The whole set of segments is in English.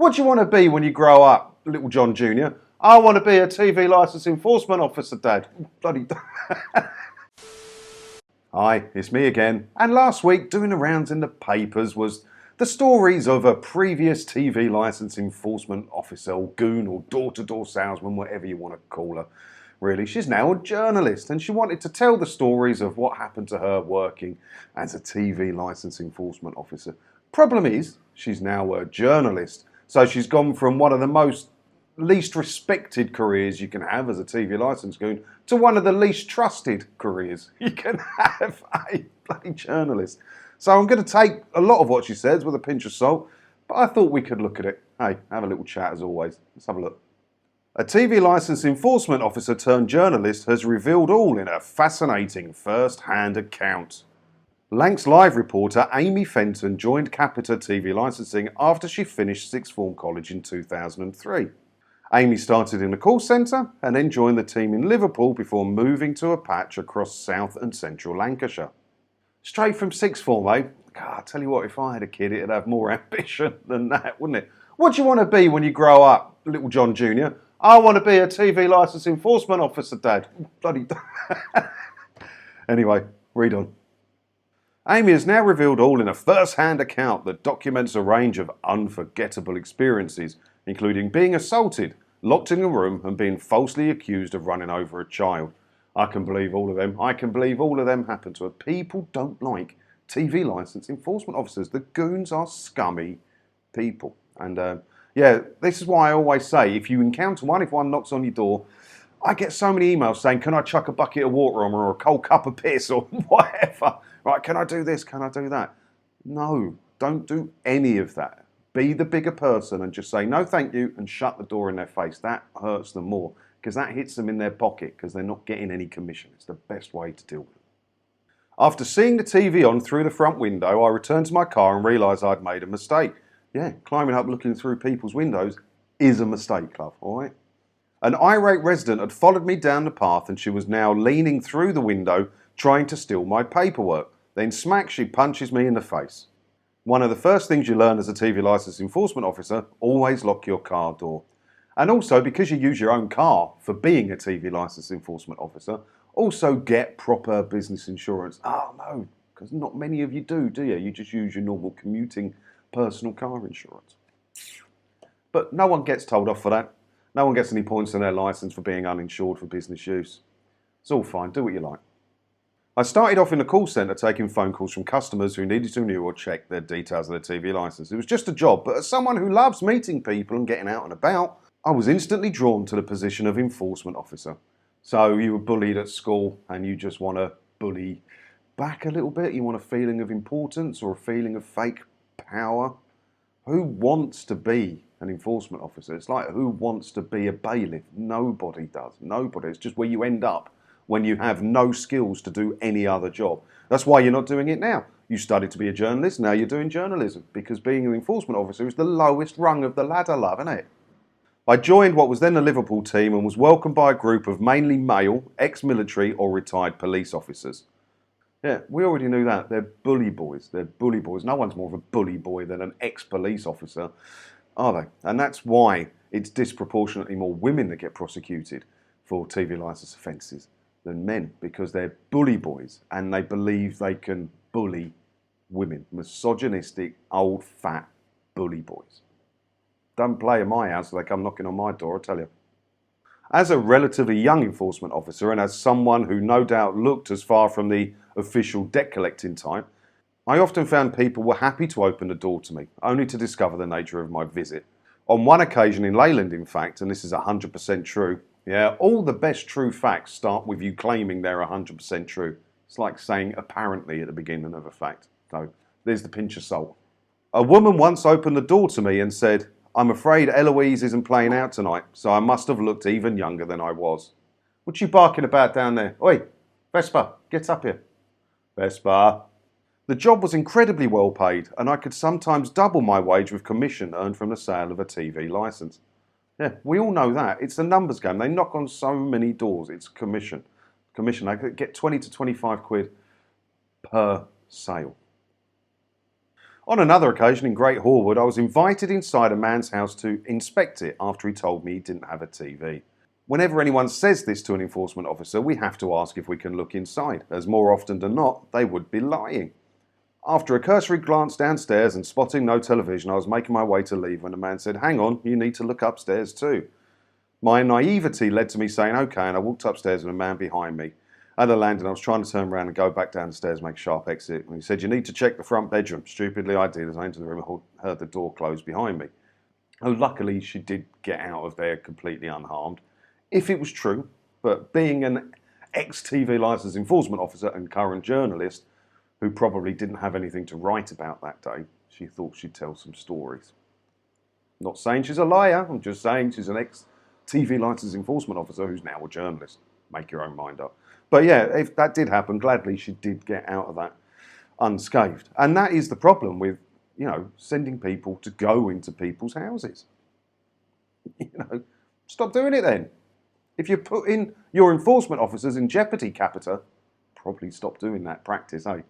What do you want to be when you grow up, little John Jr.? I want to be a TV licence enforcement officer, Dad. Bloody. Hi, it's me again. And last week, doing the rounds in the papers was the stories of a previous TV licence enforcement officer, or goon, or door-to-door salesman, whatever you want to call her. Really, she's now a journalist, and she wanted to tell the stories of what happened to her working as a TV licence enforcement officer. Problem is, she's now a journalist, so she's gone from one of the most least respected careers you can have as a TV licence goon to one of the least trusted careers you can have, a bloody journalist. So I'm going to take a lot of what she says with a pinch of salt, but I thought we could look at it. Hey, have a little chat as always. Let's have a look. A TV licence enforcement officer turned journalist has revealed all in a fascinating first-hand account. Lancs Live reporter Amy Fenton joined Capita TV licensing after she finished sixth form college in 2003. Amy started in the call centre and then joined the team in Liverpool before moving to a patch across South and Central Lancashire. Straight from sixth form, eh? God, I tell you what, if I had a kid, it'd have more ambition than that, wouldn't it? What do you want to be when you grow up, little John Jr.? I want to be a TV licence enforcement officer, Dad. Bloody. Anyway, read on. Amy has now revealed all in a first-hand account that documents a range of unforgettable experiences, including being assaulted, locked in a room, and being falsely accused of running over a child. I can believe all of them. I can believe all of them happened to her. People don't like TV licence enforcement officers. The goons are scummy people. And yeah, this is why I always say, if you encounter one, if one knocks on your door, I get so many emails saying, can I chuck a bucket of water on her or a cold cup of piss or whatever? Right, can I do this? Can I do that? No, don't do any of that. Be the bigger person and just say, no, thank you, and shut the door in their face. That hurts them more because that hits them in their pocket because they're not getting any commission. It's the best way to deal with it. After seeing the TV on through the front window, I returned to my car and realised I'd made a mistake. Yeah, climbing up looking through people's windows is a mistake, love, all right? An irate resident had followed me down the path and she was now leaning through the window trying to steal my paperwork. Then smack, she punches me in the face. One of the first things you learn as a TV licence enforcement officer, always lock your car door. And also, because you use your own car for being a TV licence enforcement officer, also get proper business insurance. Oh no, because not many of you do you? You just use your normal commuting personal car insurance. But no one gets told off for that. No one gets any points on their licence for being uninsured for business use. It's all fine, do what you like. I started off in the call centre taking phone calls from customers who needed to renew or check their details of their TV licence. It was just a job, but as someone who loves meeting people and getting out and about, I was instantly drawn to the position of enforcement officer. So you were bullied at school and you just want to bully back a little bit? You want a feeling of importance or a feeling of fake power? Who wants to be an enforcement officer? It's like who wants to be a bailiff? Nobody does. Nobody. It's just where you end up when you have no skills to do any other job. That's why you're not doing it now. You studied to be a journalist, now you're doing journalism, because being an enforcement officer is the lowest rung of the ladder, love, isn't it? I joined what was then the Liverpool team and was welcomed by a group of mainly male, ex-military or retired police officers. Yeah, we already knew that. They're bully boys. They're bully boys. No one's more of a bully boy than an ex-police officer, are they? And that's why it's disproportionately more women that get prosecuted for TV licence offences than men, because they're bully boys and they believe they can bully women. Misogynistic, old, fat bully boys. Don't play in my house, they come knocking on my door, I tell you. As a relatively young enforcement officer and as someone who no doubt looked as far from the official debt collecting type, I often found people were happy to open the door to me, only to discover the nature of my visit. On one occasion in Leyland, in fact, and this is 100% true, yeah, all the best true facts start with you claiming they're 100% true. It's like saying apparently at the beginning of a fact. So there's the pinch of salt. A woman once opened the door to me and said, I'm afraid Eloise isn't playing out tonight, so I must have looked even younger than I was. What you barking about down there? Oi, Vespa, get up here. Vespa. The job was incredibly well paid, and I could sometimes double my wage with commission earned from the sale of a TV licence. Yeah, we all know that. It's a numbers game. They knock on so many doors. It's commission. Commission. They get 20 to 25 quid per sale. On another occasion in Great Horwood, I was invited inside a man's house to inspect it after he told me he didn't have a TV. Whenever anyone says this to an enforcement officer, we have to ask if we can look inside, as more often than not, they would be lying. After a cursory glance downstairs and spotting no television, I was making my way to leave when the man said, "Hang on, you need to look upstairs too." My naivety led to me saying, "Okay," and I walked upstairs with a man behind me. At the landing, I was trying to turn around and go back down the stairs, make a sharp exit. And he said, "You need to check the front bedroom." Stupidly, I did as I entered the room and heard the door close behind me. Oh, luckily, she did get out of there completely unharmed, if it was true. But being an ex-TV licence enforcement officer and current journalist, who probably didn't have anything to write about that day, she thought she'd tell some stories. Not saying she's a liar, I'm just saying she's an ex-TV licence enforcement officer who's now a journalist. Make your own mind up. But yeah, if that did happen, gladly she did get out of that unscathed. And that is the problem with, sending people to go into people's houses. Stop doing it then. If you're putting your enforcement officers in jeopardy, Capita, probably stop doing that practice, eh?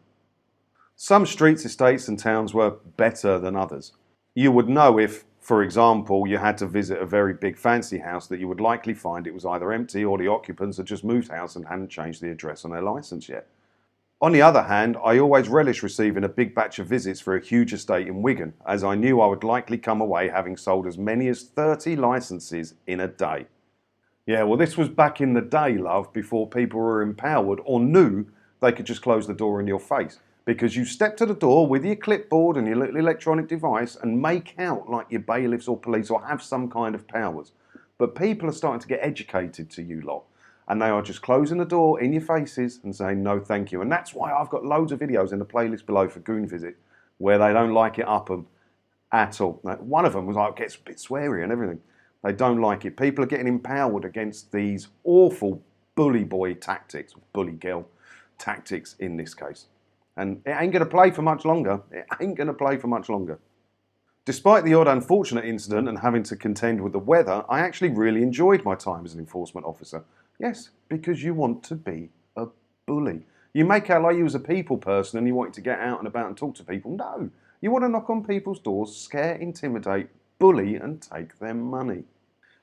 Some streets, estates and towns were better than others. You would know if, for example, you had to visit a very big fancy house that you would likely find it was either empty or the occupants had just moved house and hadn't changed the address on their licence yet. On the other hand, I always relished receiving a big batch of visits for a huge estate in Wigan, as I knew I would likely come away having sold as many as 30 licences in a day. Yeah, well, this was back in the day, love, before people were empowered or knew they could just close the door in your face. Because you step to the door with your clipboard and your little electronic device and make out like you're bailiffs or police or have some kind of powers. But people are starting to get educated to you lot. And they are just closing the door in your faces and saying no thank you. And that's why I've got loads of videos in the playlist below for Goon Visit where they don't like it up them at all. Now, one of them was like, gets a bit sweary and everything. They don't like it. People are getting empowered against these awful bully boy tactics, bully girl tactics in this case. And it ain't going to play for much longer. It ain't going to play for much longer. Despite the odd unfortunate incident and having to contend with the weather, I actually really enjoyed my time as an enforcement officer. Yes, because you want to be a bully. You make out like you was a people person and you wanted to get out and about and talk to people. No, you want to knock on people's doors, scare, intimidate, bully and take their money.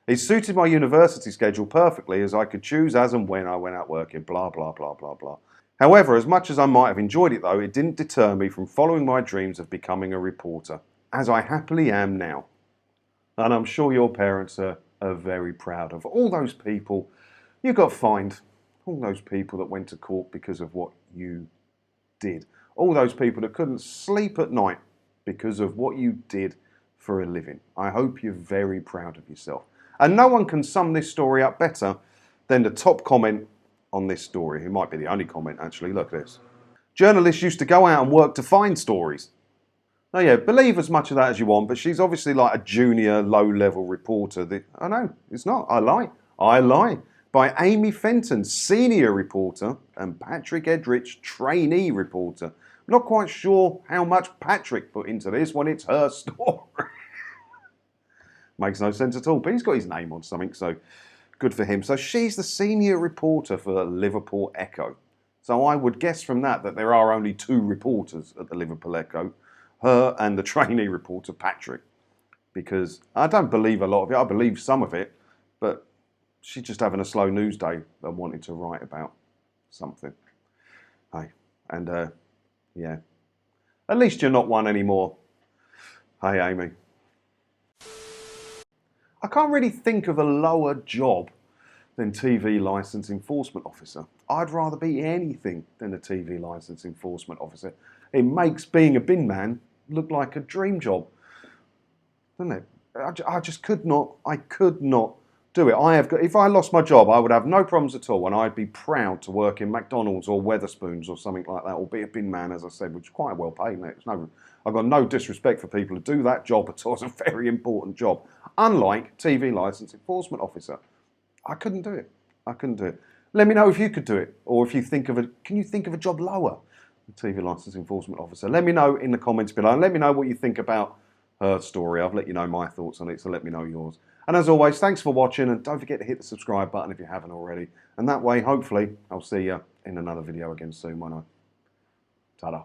It suited my university schedule perfectly as I could choose as and when I went out working, blah, blah, blah, blah, blah. However, as much as I might have enjoyed it though, it didn't deter me from following my dreams of becoming a reporter, as I happily am now. And I'm sure your parents are very proud of all those people you got fined, all those people that went to court because of what you did, all those people that couldn't sleep at night because of what you did for a living. I hope you're very proud of yourself. And no one can sum this story up better than the top comment on this story. It might be the only comment actually. Look at this. Journalists used to go out and work to find stories. Now yeah, believe as much of that as you want, but she's obviously like a junior low-level reporter. I know, it's not. I lie. By Amy Fenton, senior reporter, and Patrick Edrich, trainee reporter. I'm not quite sure how much Patrick put into this when it's her story. Makes no sense at all, but he's got his name on something, so good for him. So she's the senior reporter for the Liverpool Echo. So I would guess from that there are only 2 reporters at the Liverpool Echo, her and the trainee reporter, Patrick. Because I don't believe a lot of it, I believe some of it, but she's just having a slow news day and wanting to write about something. Hey, and yeah, at least you're not one anymore. Hey, Amy. I can't really think of a lower job than TV licence enforcement officer. I'd rather be anything than a TV licence enforcement officer. It makes being a bin man look like a dream job, doesn't it? I just could not do it. If I lost my job, I would have no problems at all, and I'd be proud to work in McDonald's or Wetherspoons or something like that, or be a bin man, as I said, which is quite well paid. I've got no disrespect for people who do that job at all. It's a very important job. Unlike TV licence enforcement officer, I couldn't do it. Let me know if you could do it, or if you can you think of a job lower than TV licence enforcement officer? Let me know in the comments below, and let me know what you think about her story. I've let you know my thoughts on it, so let me know yours. And as always, thanks for watching, and don't forget to hit the subscribe button if you haven't already. And that way, hopefully, I'll see you in another video again soon, won't I? Ta-da.